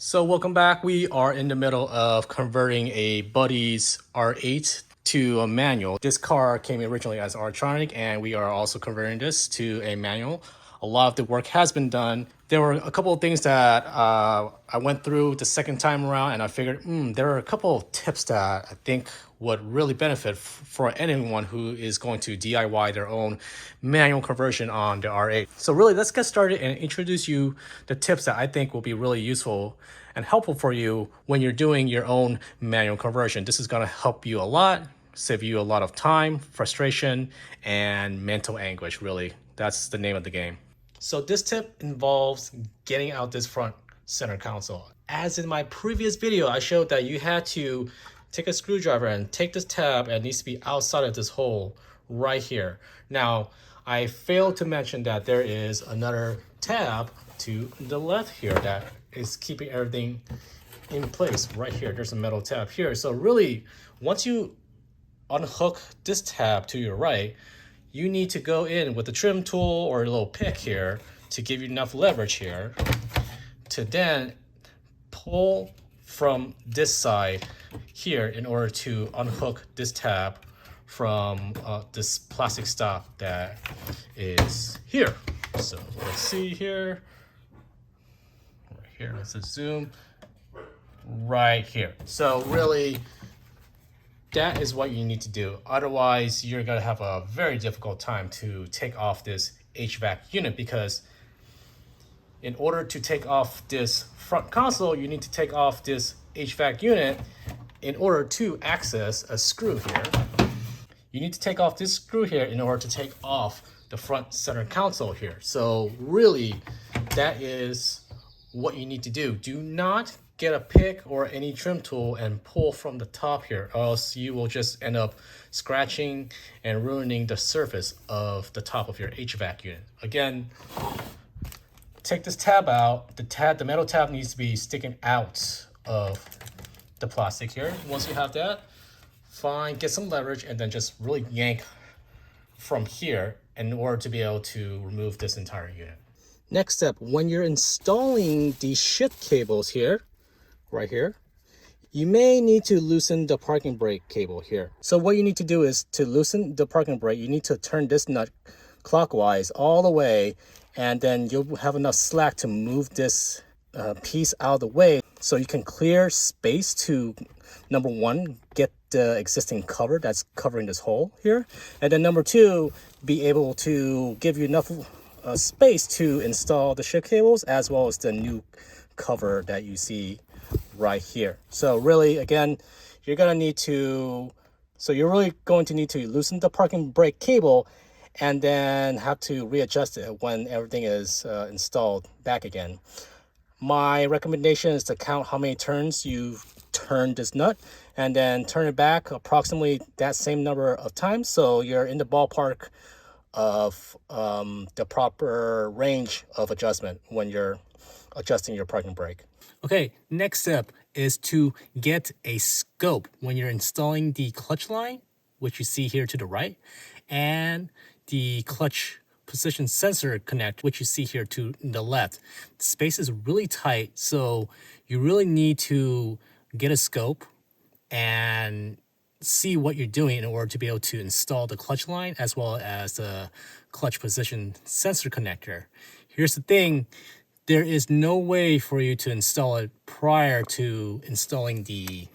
So welcome back. We are in the middle of converting a Buddy's R8 to a manual. This car came originally as electronic, and we are also converting this to a manual. A lot of the work has been done. There were a couple of things that I went through the second time around, and I figured there are a couple of tips that I think would really benefit for anyone who is going to DIY their own manual conversion on the R8. So really, let's get started and introduce you the tips that I think will be really useful and helpful for you when you're doing your own manual conversion. This is going to help you a lot, save you a lot of time, frustration, and mental anguish, really. That's the name of the game. So this tip involves getting out this front center console. As in my previous video, I showed that you had to take a screwdriver and take this tab, and it needs to be outside of this hole right here. Now, I failed to mention that there is another tab to the left here that is keeping everything in place right here. There's a metal tab here. So really, once you unhook this tab to your right, you need to go in with the trim tool or a little pick here to give you enough leverage here to then pull from this side here in order to unhook this tab from this plastic stop that is here. So let's see here. Right here, let's zoom right here. So really, that is what you need to do. Otherwise, you're gonna have a very difficult time to take off this HVAC unit, because in order to take off this front console, you need to take off this HVAC unit in order to access a screw here. You need to take off this screw here in order to take off the front center console here. So really, that is what you need to do. Do not get a pick or any trim tool and pull from the top here, or else you will just end up scratching and ruining the surface of the top of your HVAC unit. Again, take this tab out. The metal tab needs to be sticking out of the plastic here. Once you have that, fine, get some leverage and then just really yank from here in order to be able to remove this entire unit. Next step, when you're installing the shift cables here, right here, you may need to loosen the parking brake cable here. So what you need to do is to loosen the parking brake, you need to turn this nut clockwise all the way, and then you'll have enough slack to move this piece out of the way so you can clear space to, number one, get the existing cover that's covering this hole here, and then number two, be able to give you enough space to install the shift cables as well as the new cover that you see right here. So really, again, you're really going to need to loosen the parking brake cable and then have to readjust it when everything is installed back again. My recommendation is to count how many turns you've turned this nut and then turn it back approximately that same number of times, so you're in the ballpark of the proper range of adjustment when you're adjusting your parking brake. Okay, next step is to get a scope when you're installing the clutch line, which you see here to the right, and the clutch position sensor connect, which you see here to the left. The space is really tight, so you really need to get a scope and see what you're doing in order to be able to install the clutch line as well as the clutch position sensor connector. Here's the thing. There is no way for you to install it prior to installing the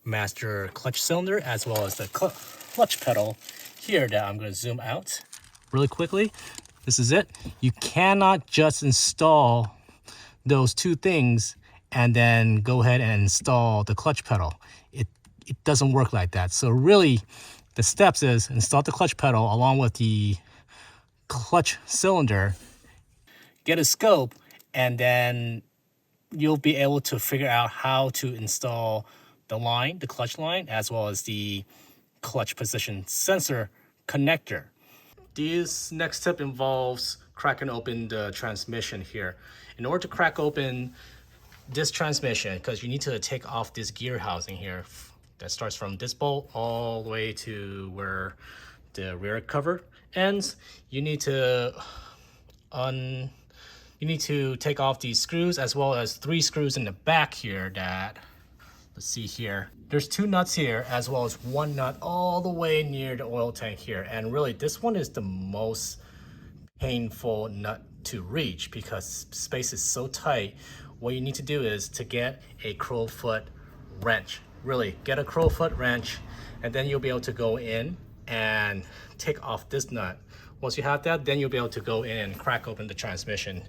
master clutch cylinder as well as the clutch pedal here that I'm going to zoom out really quickly. This is it. You cannot just install those two things and then go ahead and install the clutch pedal. It doesn't work like that. So really, the steps is install the clutch pedal along with the clutch cylinder, get a scope, and then you'll be able to figure out how to install the clutch line, as well as the clutch position sensor connector. This next step involves cracking open the transmission here. In order to crack open this transmission, because you need to take off this gear housing here that starts from this bolt all the way to where the rear cover ends, you need to you need to take off these screws as well as 3 screws in the back here that, let's see here. There's 2 nuts here as well as 1 nut all the way near the oil tank here. And really this one is the most painful nut to reach because space is so tight. What you need to do is to get a crowfoot wrench. Really, get a crowfoot wrench, and then you'll be able to go in and take off this nut. Once you have that, then you'll be able to go in and crack open the transmission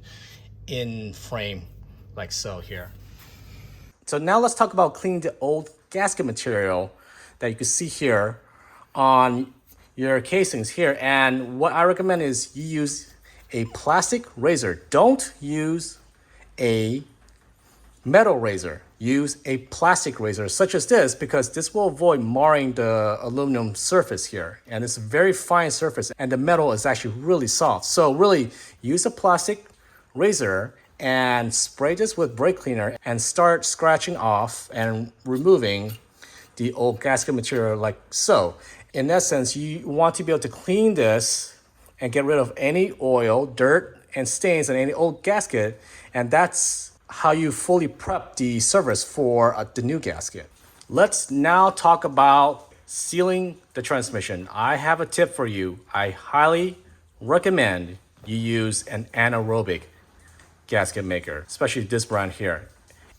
in frame like so here. So now let's talk about cleaning the old gasket material that you can see here on your casings here. And what I recommend is you use a plastic razor. Don't use a metal razor. Use a plastic razor such as this because this will avoid marring the aluminum surface here. And it's a very fine surface and the metal is actually really soft. So really use a plastic razor and spray this with brake cleaner and start scratching off and removing the old gasket material like so. In essence, you want to be able to clean this and get rid of any oil, dirt, and stains on any old gasket, and that's how you fully prep the surface for the new gasket. Let's now talk about sealing the transmission. I have a tip for you. I highly recommend you use an anaerobic gasket maker, especially this brand here.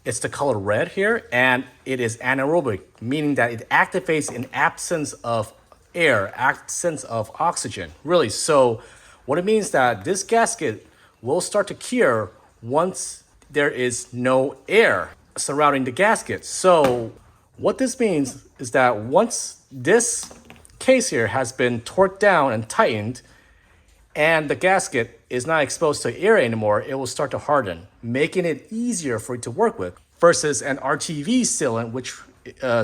It's the color red here, and it is anaerobic, meaning that it activates in absence of air, absence of oxygen, really. So what it means that this gasket will start to cure once there is no air surrounding the gasket. So what this means is that once this case here has been torqued down and tightened and the gasket is not exposed to air anymore, it will start to harden, making it easier for it to work with versus an RTV sealant, which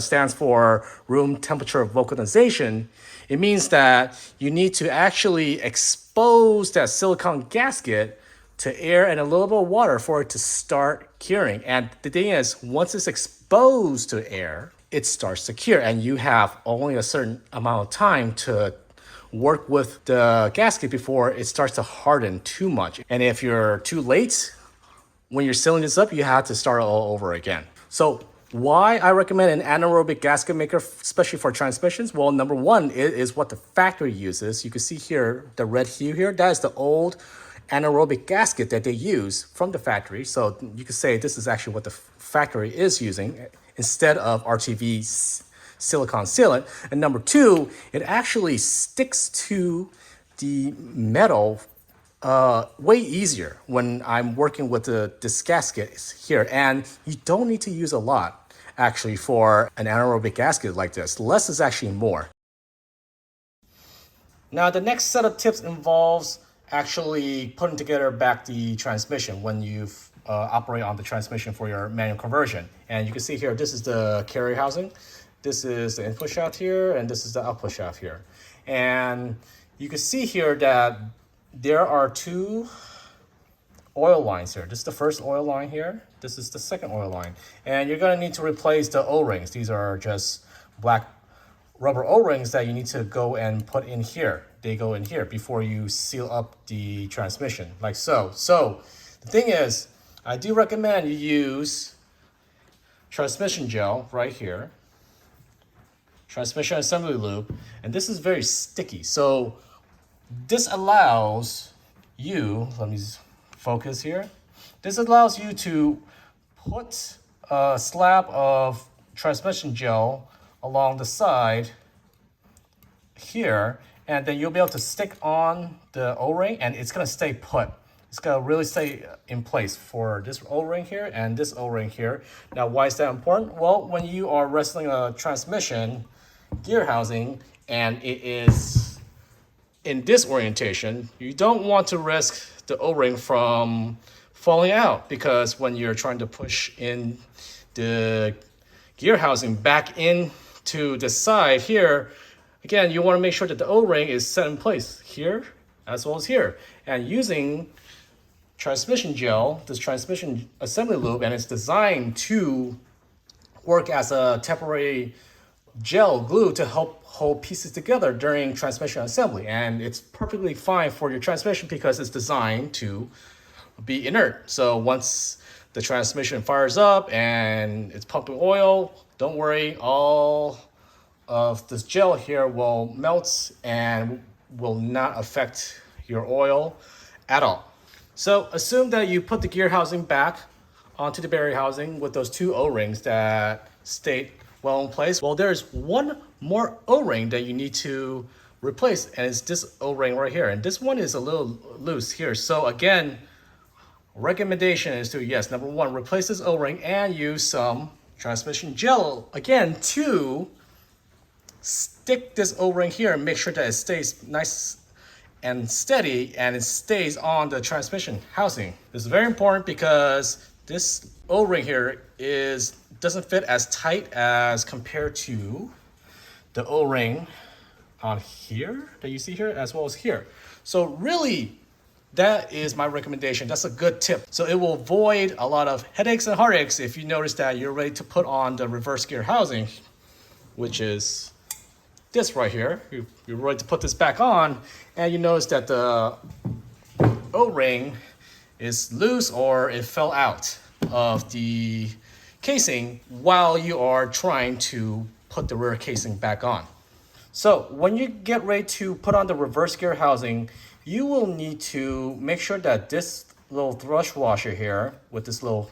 stands for room temperature vulcanization. It means that you need to actually expose that silicone gasket to air and a little bit of water for it to start curing. And the thing is, once it's exposed to air, it starts to cure, and you have only a certain amount of time to work with the gasket before it starts to harden too much. And if you're too late, when you're sealing this up, you have to start all over again. So why I recommend an anaerobic gasket maker, especially for transmissions? Well, number one, it is what the factory uses. You can see here, the red hue here, that is the old anaerobic gasket that they use from the factory. So you could say this is actually what the factory is using instead of RTV silicone sealant. And number two, it actually sticks to the metal way easier when I'm working with this gasket here. And you don't need to use a lot actually for an anaerobic gasket like this. Less is actually more. Now the next set of tips involves actually putting together back the transmission when you operate on the transmission for your manual conversion. And you can see here, this is the carrier housing. This is the input shaft here, and this is the output shaft here. And you can see here that there are 2 oil lines here. This is the first oil line here. This is the second oil line. And you're gonna need to replace the O-rings. These are just black rubber O-rings that you need to go and put in here. They go in here before you seal up the transmission, like so. So the thing is, I do recommend you use transmission gel right here, transmission assembly lube, and this is very sticky. So this allows you, let me focus here. This allows you to put a slab of transmission gel along the side here, and then you'll be able to stick on the O-ring and it's gonna stay put. It's gonna really stay in place for this O-ring here and this O-ring here. Now, why is that important? Well, when you are wrestling a transmission gear housing and it is in this orientation, you don't want to risk the O-ring from falling out, because when you're trying to push in the gear housing back into the side here, again, you want to make sure that the O-ring is set in place here as well as here. And using transmission gel, this transmission assembly lube, and it's designed to work as a temporary gel glue to help hold pieces together during transmission assembly. And it's perfectly fine for your transmission because it's designed to be inert. So once the transmission fires up and it's pumping oil, don't worry, all of this gel here will melt and will not affect your oil at all. So assume that you put the gear housing back onto the battery housing with those two O-rings that stayed well in place. Well, there's one more O-ring that you need to replace, and it's this O-ring right here. And this one is a little loose here. So again, recommendation is to, yes, number one, replace this O-ring and use some transmission gel again to stick this O-ring here and make sure that it stays nice and steady and it stays on the transmission housing. This is very important because this O-ring here doesn't fit as tight as compared to the O-ring on here that you see here as well as here. So really, that is my recommendation. That's a good tip. So it will avoid a lot of headaches and heartaches if you notice that you're ready to put on the reverse gear housing, which is this right here. You're ready to put this back on, and you notice that the O-ring is loose or it fell out of the casing while you are trying to put the rear casing back on. So when you get ready to put on the reverse gear housing, you will need to make sure that this little thrush washer here with this little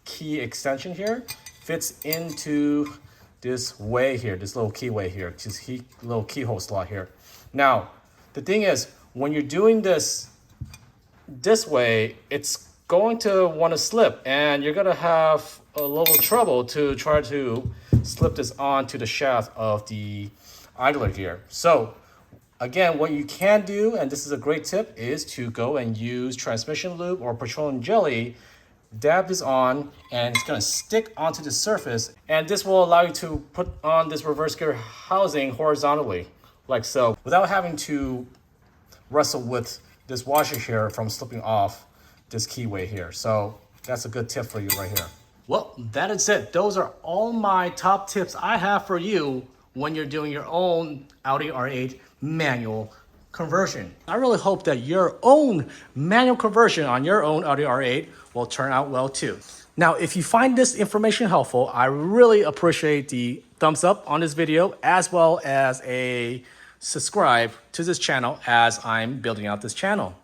key extension here fits into this way here, this little keyway here, this little keyhole slot here. Now, the thing is, when you're doing this way, it's going to want to slip, and you're going to have a little trouble to try to slip this onto the shaft of the idler gear. So again, what you can do, and this is a great tip, is to go and use transmission lube or petroleum jelly, dab this on, and it's going to stick onto the surface, and this will allow you to put on this reverse gear housing horizontally like so without having to wrestle with this washer here from slipping off this keyway here. So that's a good tip for you right here. Well, that is it. Those are all my top tips I have for you when you're doing your own Audi R8 manual conversion. I really hope that your own manual conversion on your own Audi R8 will turn out well too. Now, if you find this information helpful, I really appreciate the thumbs up on this video, as well as a subscribe to this channel as I'm building out this channel.